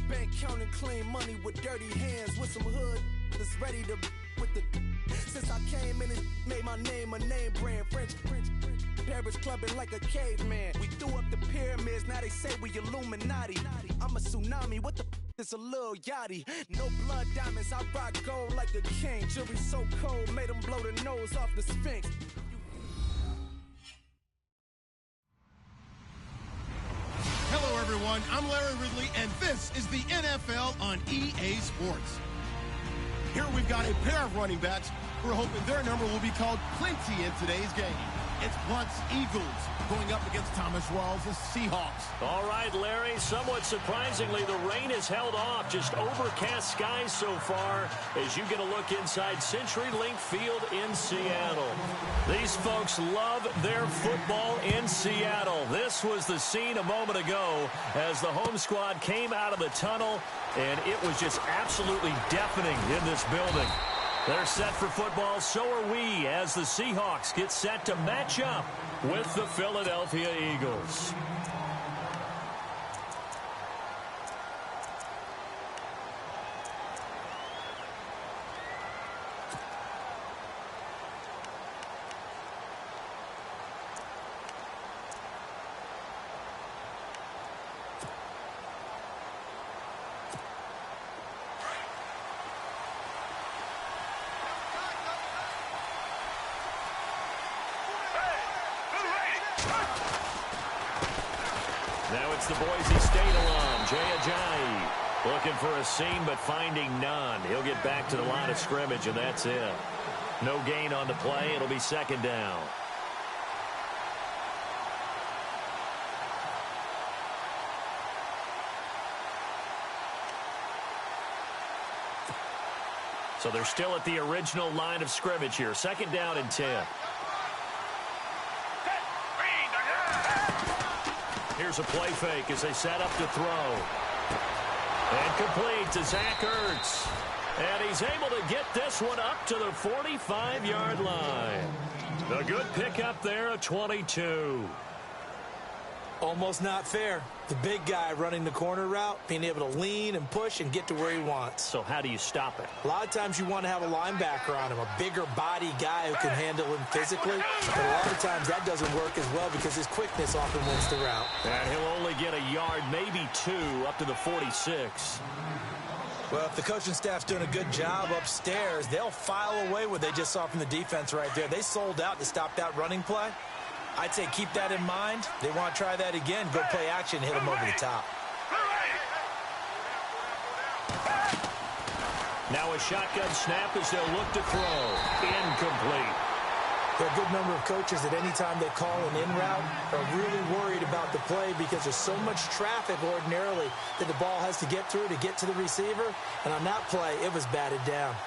bank counting clean money with dirty hands, with some hood that's ready to with the. Since I came in and made my name a name brand, French Paris clubbing like a caveman. We threw up the pyramids, now they say we Illuminati. I'm a tsunami, what the it's a little yachty. No blood diamonds, I rock gold like a king. Jewelry so cold, made them blow the nose off the Sphinx. Hello everyone, I'm Larry Ridley, and this is the NFL on EA Sports. Here we've got a pair of running backs. We're hoping their number will be called plenty in today's game. It's Blunt's Eagles going up against Thomas Rawls' Seahawks. All right, Larry, somewhat surprisingly, the rain has held off. Just overcast skies so far as you get a look inside CenturyLink Field in Seattle. These folks love their football in Seattle. This was the scene a moment ago as the home squad came out of the tunnel, and it was just absolutely deafening in this building. They're set for football, so are we, as the Seahawks get set to match up with the Philadelphia Eagles. Now it's the Boise State alum, Jay Ajayi, looking for a seam but finding none. He'll get back to the line of scrimmage, and that's it. No gain on the play. It'll be second down. So they're still at the original line of scrimmage here. Second down and 10. Here's a play fake as they set up to throw. And complete to Zach Ertz. And he's able to get this one up to the 45-yard line. A good pickup there, a 22. Almost not fair. The big guy running the corner route, being able to lean and push and get to where he wants. So how do you stop it? A lot of times you want to have a linebacker on him, a bigger body guy who can handle him physically. But a lot of times that doesn't work as well because his quickness often wins the route. And he'll only get a yard, maybe two, up to the 46. Well, if the coaching staff's doing a good job upstairs, they'll file away what they just saw from the defense right there. They sold out to stop that running play. I'd say keep that in mind. They want to try that again. Go play action, hit them over the top. Now a shotgun snap as they'll look to throw. Incomplete. There are a good number of coaches that any time they call an in route are really worried about the play because there's so much traffic ordinarily that the ball has to get through to get to the receiver. And on that play, it was batted down.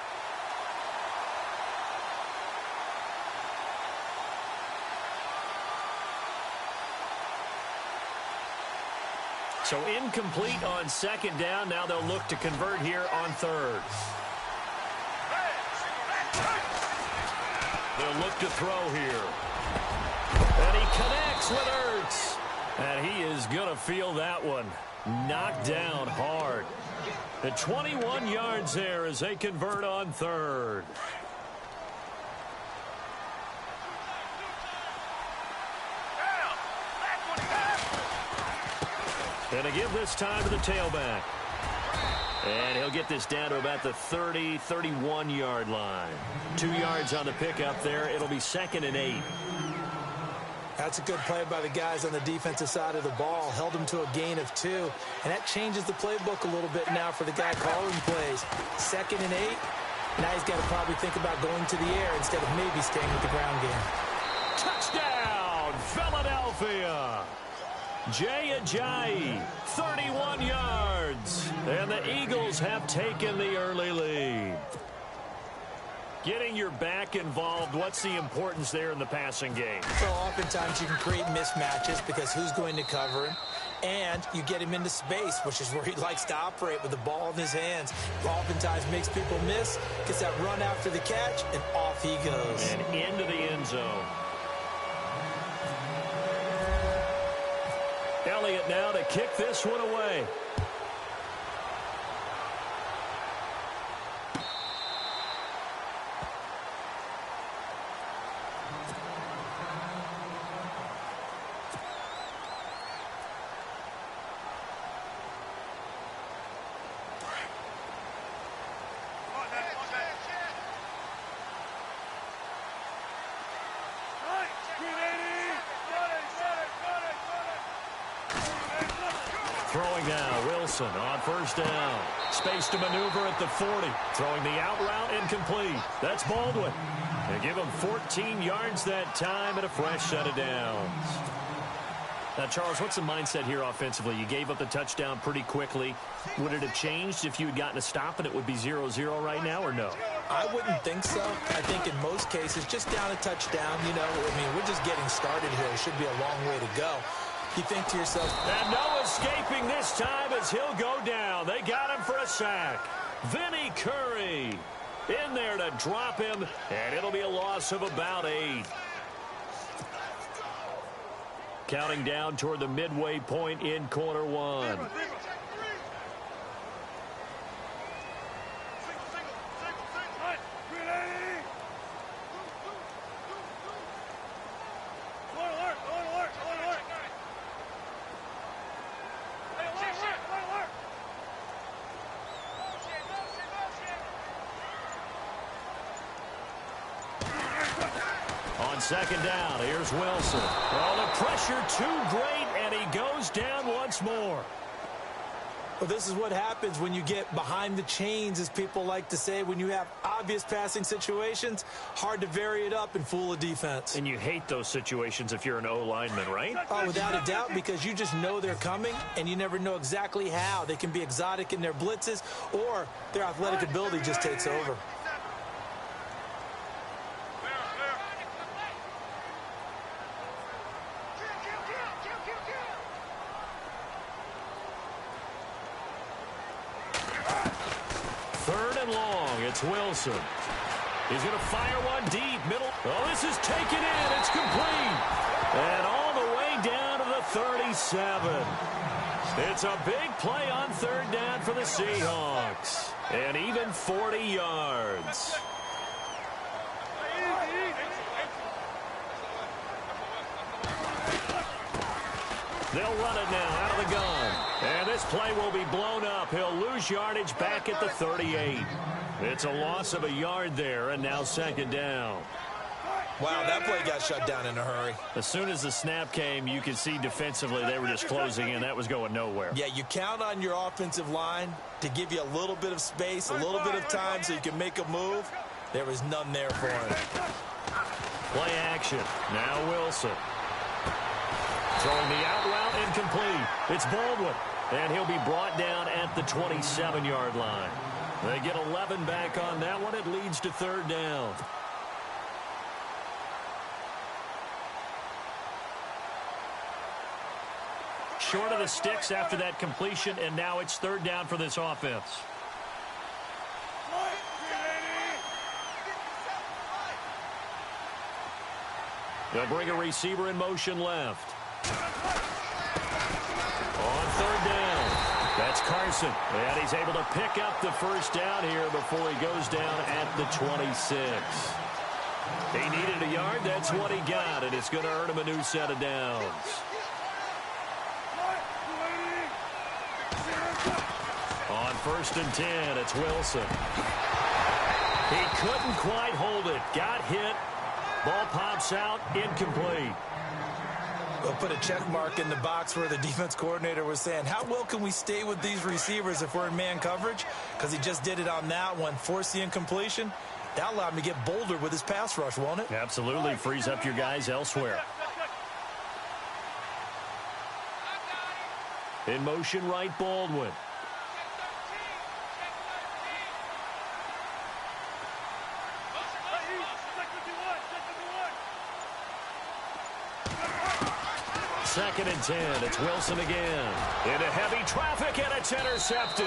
So incomplete on second down. Now they'll look to convert here on third. They'll look to throw here. And he connects with Ertz. And he is going to feel that one. Knocked down hard. The 21 yards there as they convert on third. And to give this time to the tailback. And he'll get this down to about the 30, 31-yard line. 2 yards on the pickup there. It'll be second and 8. That's a good play by the guys on the defensive side of the ball. Held them to a gain of 2. And that changes the playbook a little bit now for the guy calling plays. Second and 8. Now he's got to probably think about going to the air instead of maybe staying with the ground game. Touchdown, Philadelphia. Jay Ajayi, 31 yards. And the Eagles have taken the early lead. Getting your back involved, what's the importance there in the passing game? So oftentimes you can create mismatches because who's going to cover him? And you get him into space, which is where he likes to operate with the ball in his hands. Oftentimes makes people miss, gets that run after the catch, and off he goes. And into the end zone. Elliott now to kick this one away. now. Wilson on first down. Space to maneuver at the 40. Throwing the out route incomplete. That's Baldwin. They give him 14 yards that time and a fresh set of downs. Now, Charles, what's the mindset here offensively? You gave up the touchdown pretty quickly. Would it have changed if you had gotten a stop and it would be 0-0 right now, or no? I wouldn't think so. I think in most cases, just down a touchdown, you know, I mean, we're just getting started here. It should be a long way to go. You think to yourself, and no escaping this time as he'll go down. They got him for a sack. Vinny Curry in there to drop him, and it'll be a loss of about 8. Counting down toward the midway point in quarter one. On second down, here's Wilson. Oh, the pressure too great, and he goes down once more. Well, this is what happens when you get behind the chains, as people like to say. When you have obvious passing situations, hard to vary it up and fool a defense. And you hate those situations if you're an O-lineman, right? Oh, without a doubt, because you just know they're coming, and you never know exactly how. They can be exotic in their blitzes, or their athletic ability just takes over. It's Wilson. He's going to fire one deep. Middle. Oh, this is taken in. It's complete. And all the way down to the 37. It's a big play on third down for the Seahawks. And even 40 yards. They'll run it now out of the gun. And this play will be blown up. He'll lose yardage back at the 38. It's a loss of a yard there, and now second down. Wow, that play got shut down in a hurry. As soon as the snap came, you could see defensively they were just closing in. That was going nowhere. Yeah, you count on your offensive line to give you a little bit of space, a little bit of time so you can make a move. There was none there for him. Play action. Now Wilson. Throwing the out route incomplete. It's Baldwin. And he'll be brought down at the 27-yard line. They get 11 back on that one. It leads to third down. Short of the sticks after that completion, and now it's third down for this offense. They'll bring a receiver in motion left. On third down, that's Carson. And he's able to pick up the first down here before he goes down at the 26. He needed a yard. That's what he got, and it's going to earn him a new set of downs. On first and 10, it's Wilson. He couldn't quite hold it. Got hit. Ball pops out, incomplete. We'll put a check mark in the box where the defense coordinator was saying, how well can we stay with these receivers if we're in man coverage? Because he just did it on that one, forced the incompletion. That allowed him to get bolder with his pass rush, won't it? Absolutely. Frees up your guys elsewhere. In motion right, Baldwin. Second and 10. It's Wilson again. Into heavy traffic, and it's intercepted.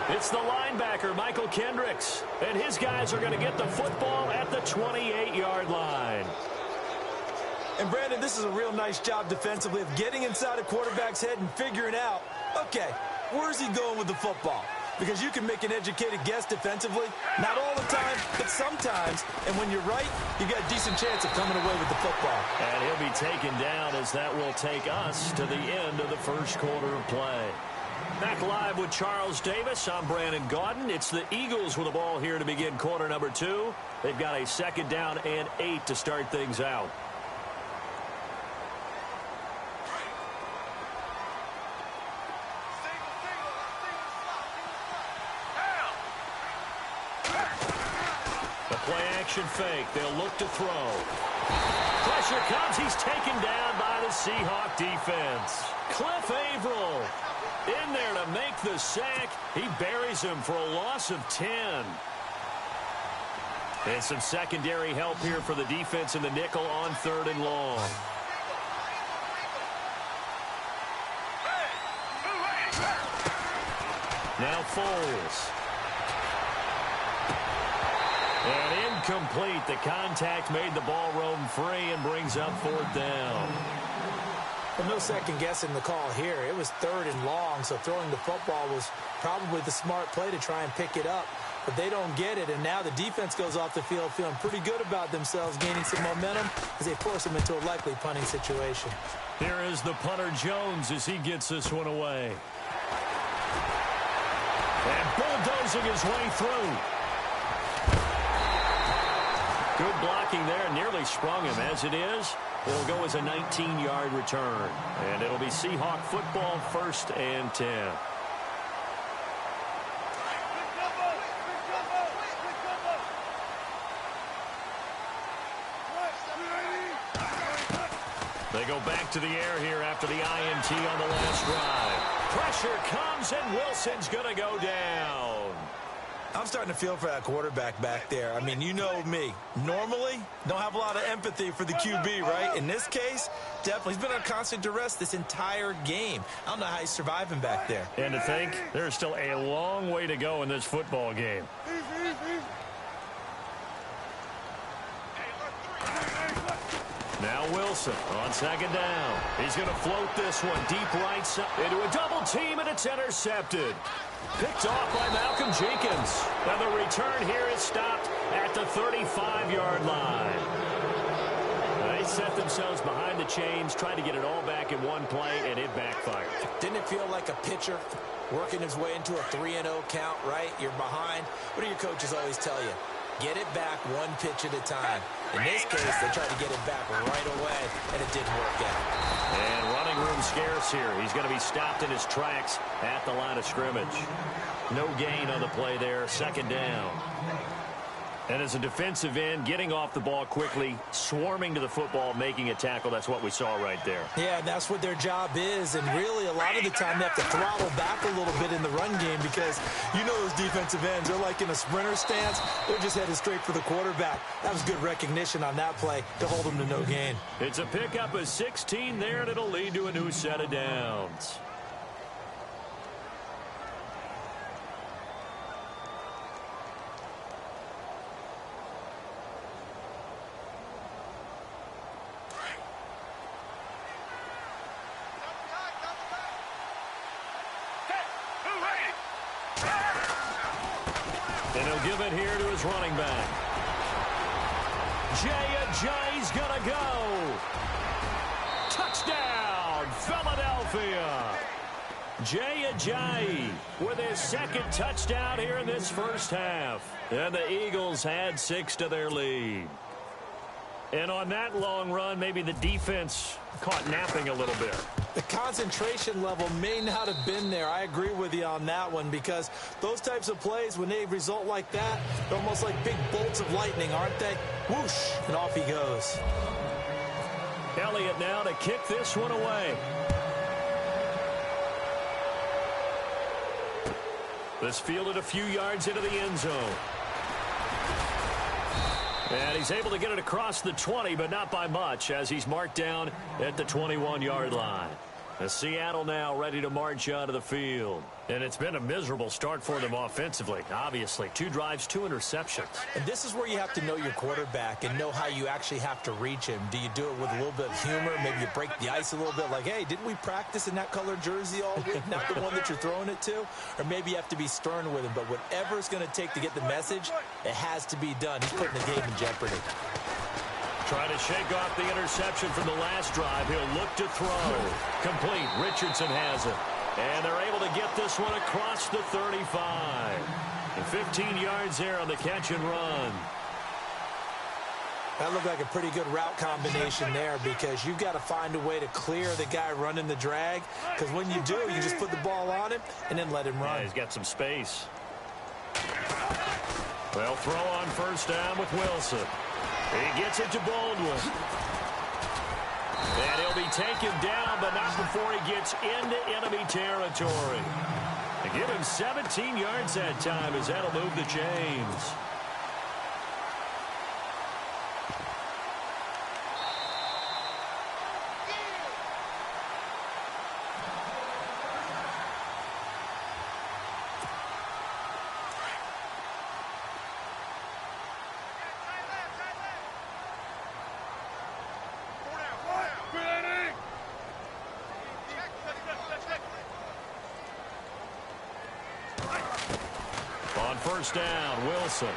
It's the linebacker, Michael Kendricks. And his guys are going to get the football at the 28-yard line. And, Brandon, this is a real nice job defensively of getting inside a quarterback's head and figuring out, okay, where's he going with the football? Because you can make an educated guess defensively. Not all the time, but sometimes. And when you're right, you got a decent chance of coming away with the football. And he'll be taken down as that will take us to the end of the first quarter of play. Back live with Charles Davis. I'm Brandon Gaudin. It's the Eagles with the ball here to begin quarter number 2. They've got a second down and 8 to start things out. The play-action fake. They'll look to throw. Pressure comes. He's taken down by the Seahawk defense. Cliff Averill in there to make the sack. He buries him for a loss of 10. And some secondary help here for the defense in the nickel on 3rd and long. Now Foles. And incomplete. The contact made the ball roam free and brings up 4th down. Well, no second guessing the call here. It was 3rd and long, so throwing the football was probably the smart play to try and pick it up. But they don't get it, and now the defense goes off the field feeling pretty good about themselves, gaining some momentum as they force them into a likely punting situation. Here is the punter Jones as he gets this one away. And bulldozing his way through. Good blocking there, nearly sprung him. As it is, it'll go as a 19-yard return. And it'll be Seahawk football, 1st and 10. They go back to the air here after the INT on the last drive. Pressure comes, and Wilson's going to go down. I'm starting to feel for that quarterback back there. I mean, you know me. Normally, don't have a lot of empathy for the QB, right? In this case, definitely. He's been on constant duress this entire game. I don't know how he's surviving back there. And to think, there's still a long way to go in this football game. Now Wilson on 2nd down. He's going to float this one deep right side into a double team, and it's intercepted. Picked off by Malcolm Jenkins. And the return here is stopped at the 35-yard line. They set themselves behind the chains, trying to get it all back in one play, and it backfired. Didn't it feel like a pitcher working his way into a 3-0 count, right? You're behind. What do your coaches always tell you? Get it back one pitch at a time. In this case, they tried to get it back right away, and it didn't work out. And running room scarce here. He's going to be stopped in his tracks at the line of scrimmage. No gain on the play there. 2nd down. And as a defensive end, getting off the ball quickly, swarming to the football, making a tackle, that's what we saw right there. Yeah, and that's what their job is. And really, a lot of the time, they have to throttle back a little bit in the run game because you know those defensive ends, they're like in a sprinter stance. They're just headed straight for the quarterback. That was good recognition on that play to hold them to no gain. It's a pickup of 16 there, and it'll lead to a new set of downs. And he'll give it here to his running back. Jay's gonna go. Touchdown, Philadelphia. Jay with his 2nd touchdown here in this first half. And the Eagles had 6 to their lead. And on that long run, maybe the defense caught napping a little bit. The concentration level may not have been there. I agree with you on that one because those types of plays, when they result like that, they're almost like big bolts of lightning, aren't they? Whoosh, and off he goes. Elliott now to kick this one away. This fielded a few yards into the end zone. And he's able to get it across the 20, but not by much, as he's marked down at the 21-yard line. As Seattle now ready to march out of the field. And it's been a miserable start for them offensively, obviously. 2 drives, 2 interceptions. And this is where you have to know your quarterback and know how you actually have to reach him. Do you do it with a little bit of humor? Maybe you break the ice a little bit like, hey, didn't we practice in that colored jersey all week? Not the one that you're throwing it to? Or maybe you have to be stern with him. But whatever it's going to take to get the message, it has to be done. He's putting the game in jeopardy. Trying to shake off the interception from the last drive. He'll look to throw. Complete. Richardson has it. And they're able to get this one across the 35. And 15 yards there on the catch and run. That looked like a pretty good route combination there because you've got to find a way to clear the guy running the drag. Because when you do, you just put the ball on him and then let him run. Yeah, he's got some space. Well, throw on first down with Wilson. He gets it to Baldwin. And he'll be taken down, but not before he gets into enemy territory. They give him 17 yards that time as that'll move the chains. First down, Wilson.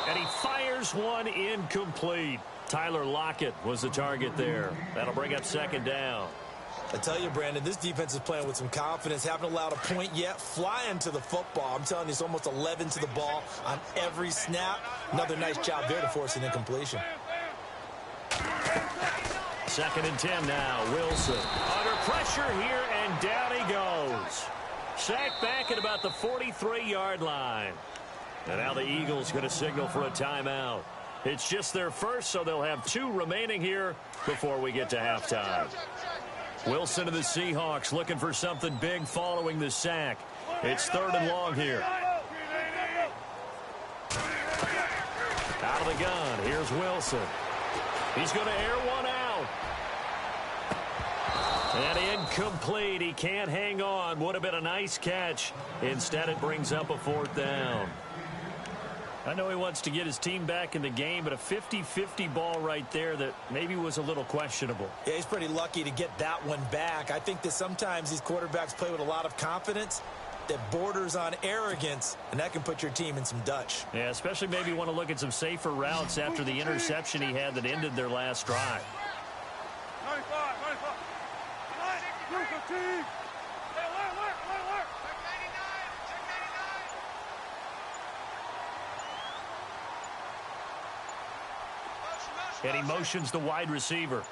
And he fires one incomplete. Tyler Lockett was the target there. That'll bring up second down. I tell you, Brandon, this defense is playing with some confidence. Haven't allowed a point yet. Flying to the football. I'm telling you, it's almost 11 to the ball on every snap. Another nice job there to force an incompletion. Second and 10 now. Wilson under pressure here, and down he goes. Sacked back at about the 43-yard line. And now the Eagles going to signal for a timeout. It's just their first, so they'll have 2 remaining here before we get to halftime. Wilson to the Seahawks looking for something big following the sack. It's 3rd and long here. Out of the gun, here's Wilson. He's going to air one out. And incomplete. He can't hang on. Would have been a nice catch. Instead, it brings up a 4th down. I know he wants to get his team back in the game, but a 50-50 ball right there that maybe was a little questionable. Yeah, he's pretty lucky to get that one back. I think that sometimes these quarterbacks play with a lot of confidence that borders on arrogance, and that can put your team in some Dutch. Yeah, especially maybe want to look at some safer routes after the interception he had that ended their last drive. And he motions the wide receiver.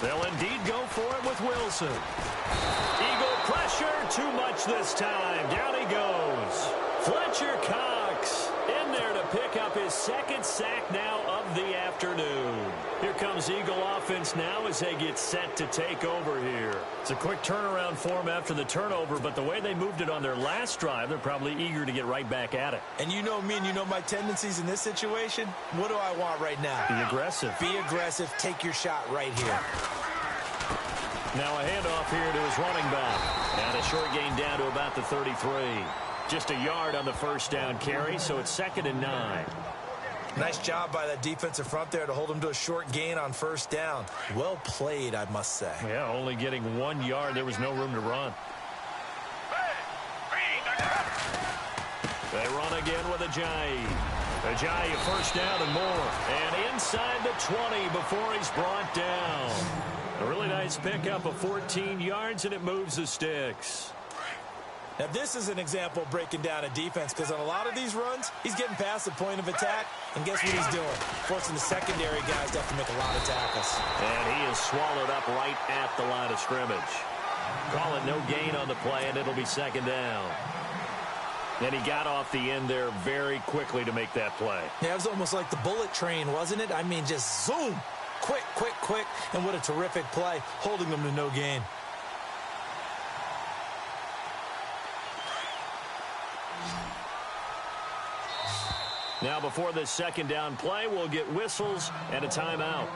They'll indeed go for it with Wilson. Eagle pressure, too much this time. Down he goes. Fletcher Cox in there to pick up his 2nd sack now of the afternoon. Here comes Eagle offense now as they get set to take over here. It's a quick turnaround for them after the turnover, but the way they moved it on their last drive, they're probably eager to get right back at it. And you know me and you know my tendencies in this situation. What do I want right now? Be aggressive. Be aggressive. Take your shot right here. Now a handoff here to his running back. And a short gain down to about the 33. Just a yard on the first down carry, so it's 2nd and 9. Nice job by that defensive front there to hold him to a short gain on first down. Well played, I must say. Yeah, only getting 1 yard. There was no room to run. They run again with Ajayi. Ajayi, first down and more. And inside the 20 before he's brought down. A really nice pickup of 14 yards, and it moves the sticks. Now, this is an example of breaking down a defense, because on a lot of these runs, he's getting past the point of attack, and guess what he's doing? Forcing the secondary guys to have to make a lot of tackles. And he is swallowed up right at the line of scrimmage. Call it no gain on the play, and it'll be 2nd down. And he got off the end there very quickly to make that play. Yeah, it was almost like the bullet train, wasn't it? I mean, just zoom. Quick, quick, quick. And what a terrific play, holding them to no gain. Now, before this 2nd down play, we'll get whistles and a timeout,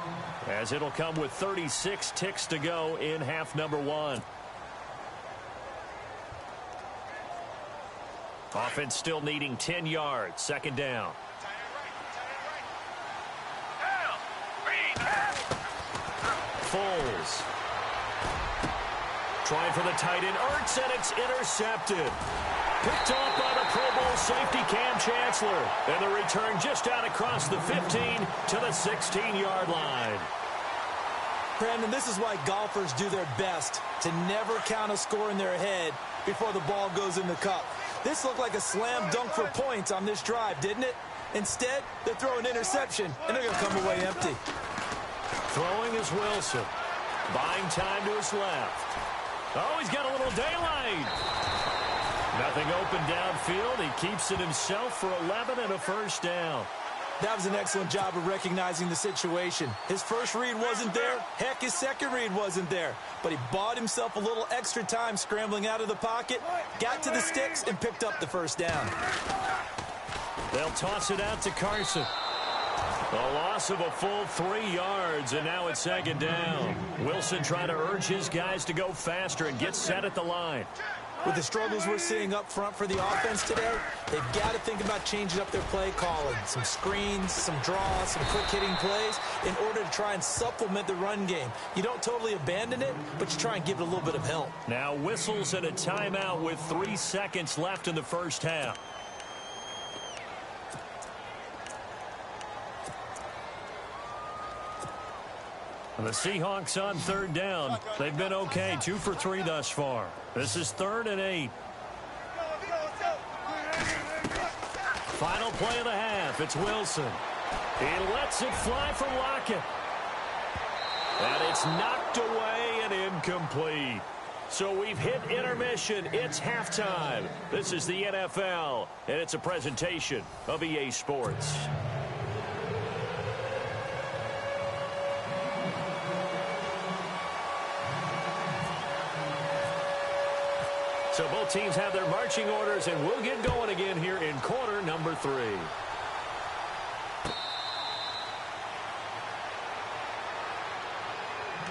as it'll come with 36 ticks to go in half number 1. Offense still needing 10 yards. 2nd down. Foles. Trying for the tight end. Ertz, and it's intercepted. Picked off by the Pro Bowl safety Cam Chancellor. And the return just out across the 15 to the 16-yard line. Brandon, this is why golfers do their best to never count a score in their head before the ball goes in the cup. This looked like a slam dunk for points on this drive, didn't it? Instead, they throw an interception, and they're going to come away empty. Throwing is Wilson. Buying time to his left. Oh, he's got a little daylight. Nothing open downfield. He keeps it himself for 11 and a first down. That was an excellent job of recognizing the situation. His first read wasn't there. Heck, his second read wasn't there. But he bought himself a little extra time scrambling out of the pocket, got to the sticks, and picked up the first down. They'll toss it out to Carson. A loss of a full 3 yards, and now it's second down. Wilson trying to urge his guys to go faster and get set at the line. With the struggles we're seeing up front for the offense today, they've got to think about changing up their play calling. Some screens, some draws, some quick-hitting plays in order to try and supplement the run game. You don't totally abandon it, but you try and give it a little bit of help. Now whistles and a timeout with 3 seconds left in the first half. And the Seahawks on third down. They've been okay, 2 for 3 thus far. This is 3rd and 8. Final play of the half. It's Wilson. He lets it fly from Lockett. And it's knocked away and incomplete. So we've hit intermission. It's halftime. This is the NFL, and it's a presentation of EA Sports. So both teams have their marching orders, and we'll get going again here in quarter number 3.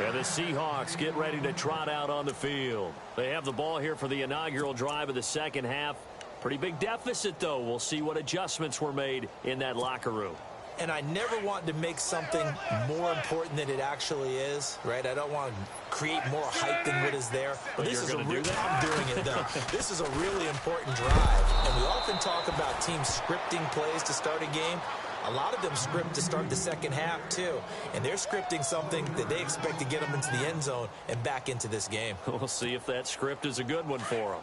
And the Seahawks get ready to trot out on the field. They have the ball here for the inaugural drive of the second half. Pretty big deficit, though. We'll see what adjustments were made in that locker room. And I never want to make something more important than it actually is, right? I don't want to create more hype than what is there. But this is I'm doing it, though. This is a really important drive. And we often talk about teams scripting plays to start a game. A lot of them script to start the second half, too. And they're scripting something that they expect to get them into the end zone and back into this game. We'll see if that script is a good one for them.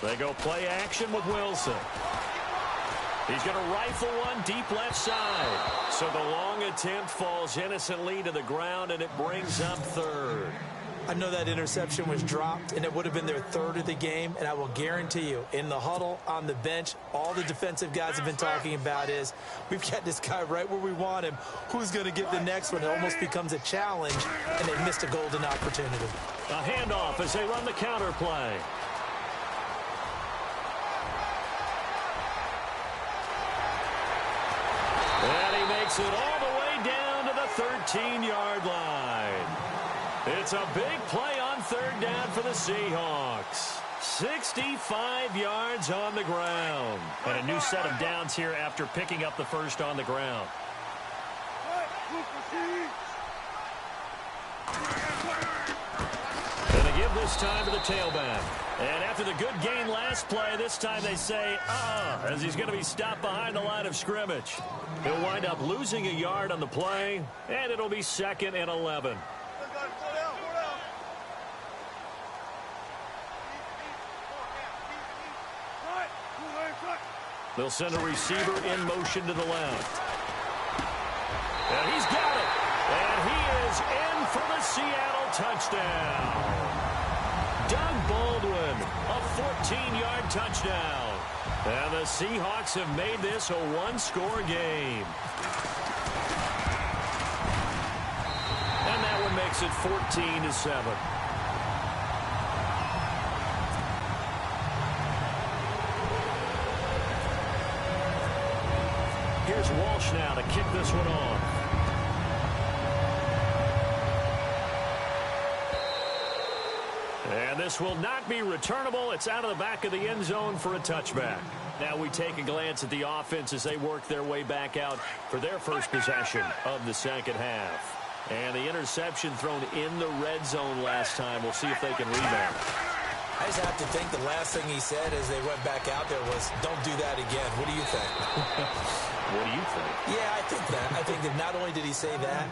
They go play action with Wilson. He's going to rifle one deep left side. So the long attempt falls innocently to the ground, and it brings up 3rd. I know that interception was dropped, and it would have been their 3rd of the game, and I will guarantee you, in the huddle, on the bench, all the defensive guys have been talking about is, we've got this guy right where we want him. Who's going to get the next one? It almost becomes a challenge, and they missed a golden opportunity. A handoff as they run the counter play. And he makes it all the way down to the 13-yard line. It's a big play on 3rd down for the Seahawks. 65 yards on the ground. And a new set of downs here after picking up the first on the ground. And they give this time to the tailback. And after the good gain last play, this time they say, as he's going to be stopped behind the line of scrimmage. He'll wind up losing a yard on the play, and it'll be 2nd and 11. They'll send a receiver in motion to the left. And he's got it. And he is in for the Seattle touchdown. Doug Baldwin, a 14-yard touchdown. And the Seahawks have made this a one-score game. And that one makes it 14-7. Here's Walsh now to kick this one off. And this will not be returnable. It's out of the back of the end zone for a touchback. Now we take a glance at the offense as they work their way back out for their first possession of the second half. And the interception thrown in the red zone last time. We'll see if they can rebound. I just have to think the last thing he said as they went back out there was, don't do that again. What do you think? What do you think? Yeah, I think that. I think that not only did he say that,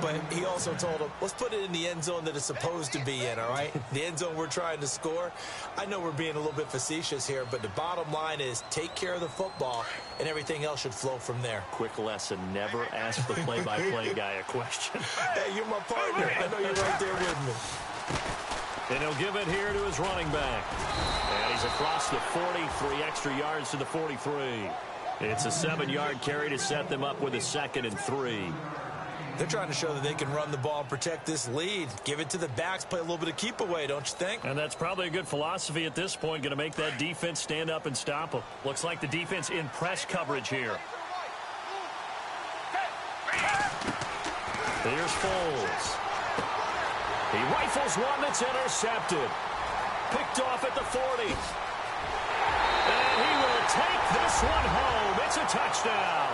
but he also told him, let's put it in the end zone that it's supposed to be in, all right? The end zone we're trying to score. I know we're being a little bit facetious here, but the bottom line is take care of the football, and everything else should flow from there. Quick lesson, never ask the play-by-play guy a question. Hey, you're my partner. I know you're right there with me. And he'll give it here to his running back. And he's across the 40, 3 extra yards to the 43. It's a 7-yard carry to set them up with a 2nd and 3. They're trying to show that they can run the ball and protect this lead. Give it to the backs, play a little bit of keep away, don't you think? And that's probably a good philosophy at this point, going to make that defense stand up and stop them. Looks like the defense in press coverage here. Here's Foles. He rifles one that's intercepted. Picked off at the 40. And he will take this one home. It's a touchdown.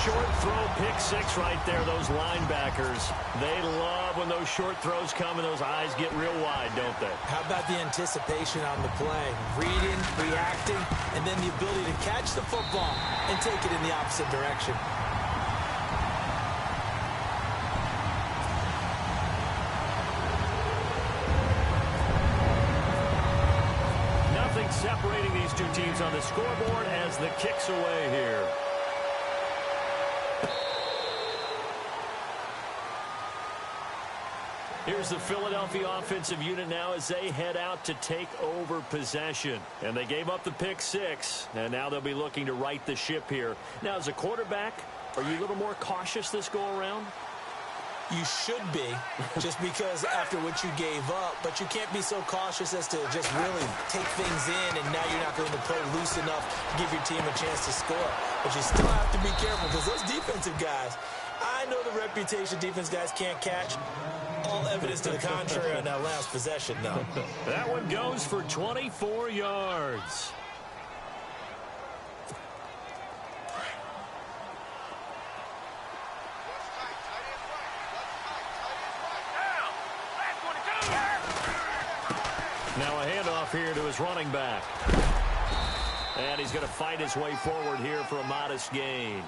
Short throw, pick 6 right there. Those linebackers, they love when those short throws come and those eyes get real wide, don't they? How about the anticipation on the play? Reading, reacting, and then the ability to catch the football and take it in the opposite direction. Separating these two teams on the scoreboard as the kick's away here. Here's the Philadelphia offensive unit now as they head out to take over possession. And they gave up the pick 6, and now they'll be looking to right the ship here. Now, as a quarterback, are you a little more cautious this go-around? You should be, just because after what you gave up, but you can't be so cautious as to just really take things in, and now you're not going to play loose enough to give your team a chance to score. But you still have to be careful, because those defensive guys, I know the reputation defense guys can't catch. All evidence to the contrary on that last possession, though. That one goes for 24 yards. Now a handoff here to his running back. And he's going to fight his way forward here for a modest gain.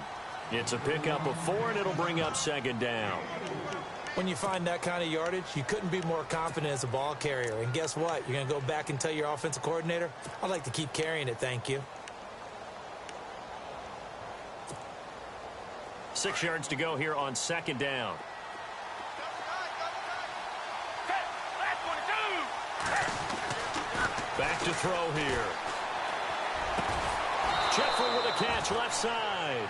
It's a pickup of 4, and it'll bring up 2nd down. When you find that kind of yardage, you couldn't be more confident as a ball carrier. And guess what? You're going to go back and tell your offensive coordinator, I'd like to keep carrying it, thank you. 6 yards to go here on 2nd down. Back to throw here. Jeffrey with a catch left side.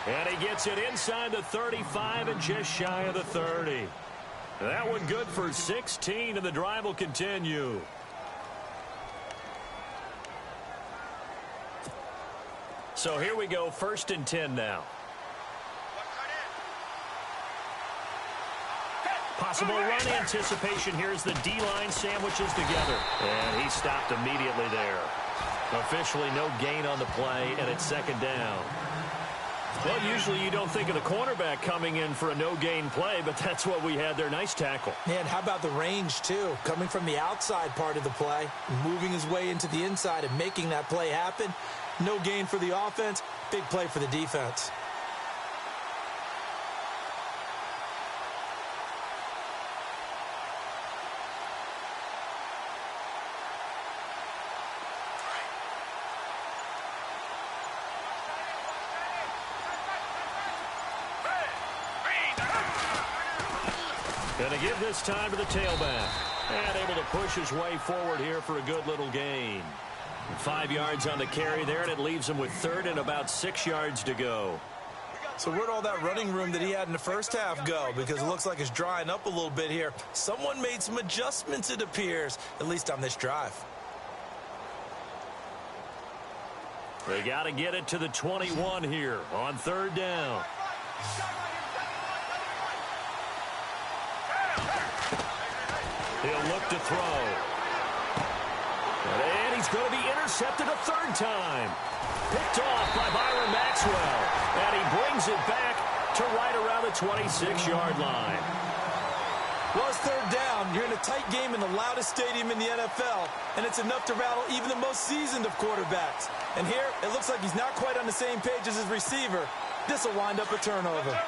And he gets it inside the 35 and just shy of the 30. That one good for 16, and the drive will continue. So here we go, 1st and 10 now. Possible run anticipation. Here's the D-line sandwiches together. And he stopped immediately there. Officially no gain on the play, and it's 2nd down. Well, usually you don't think of the cornerback coming in for a no-gain play, but that's what we had there. Nice tackle. And how about the range, too? Coming from the outside part of the play, moving his way into the inside and making that play happen. No gain for the offense, big play for the defense. Going to give this time to the tailback. And able to push his way forward here for a good little gain. 5 yards on the carry there, and it leaves him with 3rd and about 6 yards to go. So where'd all that running room that he had in the first half go? Because it looks like it's drying up a little bit here. Someone made some adjustments, it appears, at least on this drive. They got to get it to the 21 here on 3rd down. He'll look to throw. And he's going to be intercepted a 3rd time. Picked off by Byron Maxwell. And he brings it back to right around the 26-yard line. Well, it's third down. You're in a tight game in the loudest stadium in the NFL, and it's enough to rattle even the most seasoned of quarterbacks. And here, it looks like he's not quite on the same page as his receiver. This will wind up a turnover.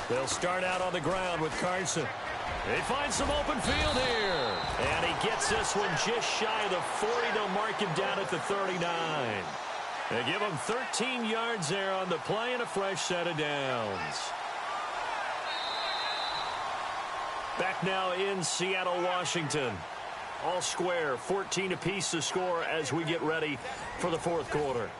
They'll start out on the ground with Carson. They find some open field here. And he gets this one just shy of the 40. They'll mark him down at the 39. They give him 13 yards there on the play and a fresh set of downs. Back now in Seattle, Washington. All square, 14 apiece to score as we get ready for the fourth quarter.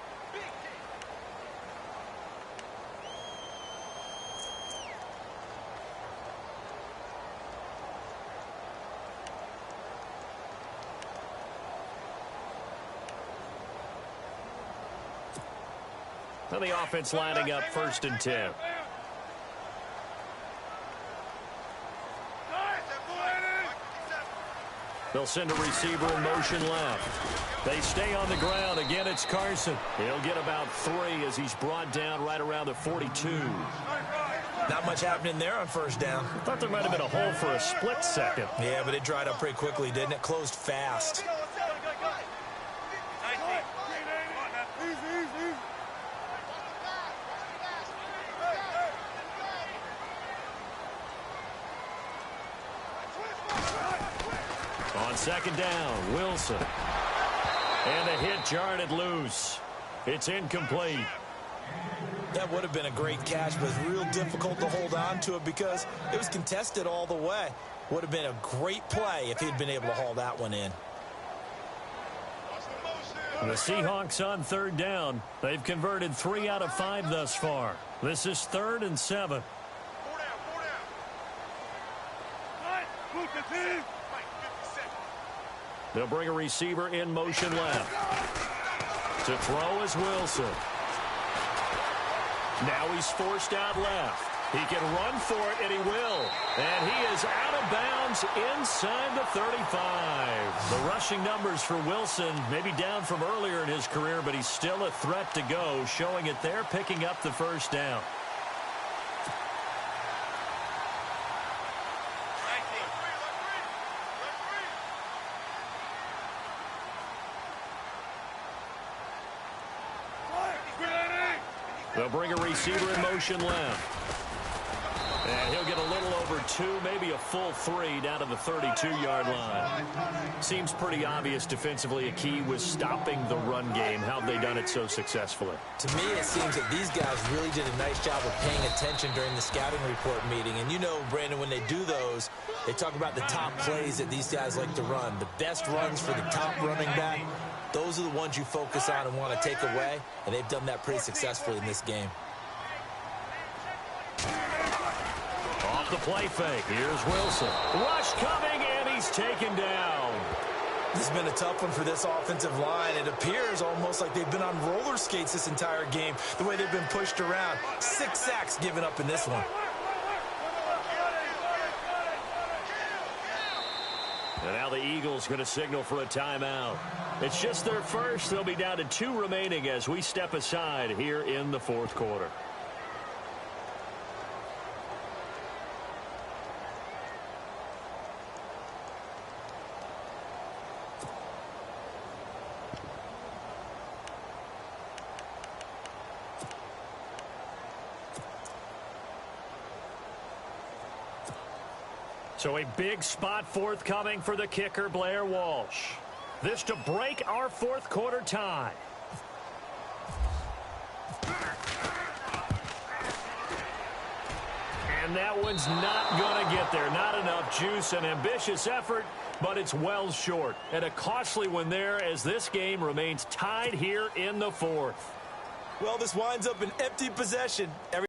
Now the offense lining up 1st and 10. They'll send a receiver in motion left. They stay on the ground. Again, it's Carson. He'll get about 3 as he's brought down right around the 42. Not much happening there on first down. I thought there might have been a hole for a split second. Yeah, but it dried up pretty quickly, didn't it? Closed fast. On second down, Wilson. And the hit jarred it loose. It's incomplete. That would have been a great catch, but it's real difficult to hold on to it because it was contested all the way. Would have been a great play if he'd been able to haul that one in. The Seahawks on third down. They've converted 3 out of 5 thus far. This is 3rd and 7. They'll bring a receiver in motion left. To throw is Wilson. Now he's forced out left. He can run for it, and he will. And he is out of bounds inside the 35. The rushing numbers for Wilson may be down from earlier in his career, but he's still a threat to go, showing it there, picking up the first down. They'll bring a receiver in motion left. And he'll get a little over 2, maybe a full 3 down to the 32-yard line. Seems pretty obvious defensively a key was stopping the run game. How have they done it so successfully? To me, it seems that these guys really did a nice job of paying attention during the scouting report meeting. And you know, Brandon, when they do those, they talk about the top plays that these guys like to run. The best runs for the top running back. Those are the ones you focus on and want to take away, and they've done that pretty successfully in this game. Off the play fake, here's Wilson. Rush coming, and he's taken down. This has been a tough one for this offensive line. It appears almost like they've been on roller skates this entire game, the way they've been pushed around. 6 sacks given up in this one. And now the Eagles going to signal for a timeout. It's just their first. They'll be down to 2 remaining as we step aside here in the fourth quarter. So a big spot forthcoming for the kicker, Blair Walsh. This to break our fourth quarter tie. And that one's not going to get there. Not enough juice. An ambitious effort, but it's well short. And a costly one there as this game remains tied here in the fourth. Well, this winds up an empty possession.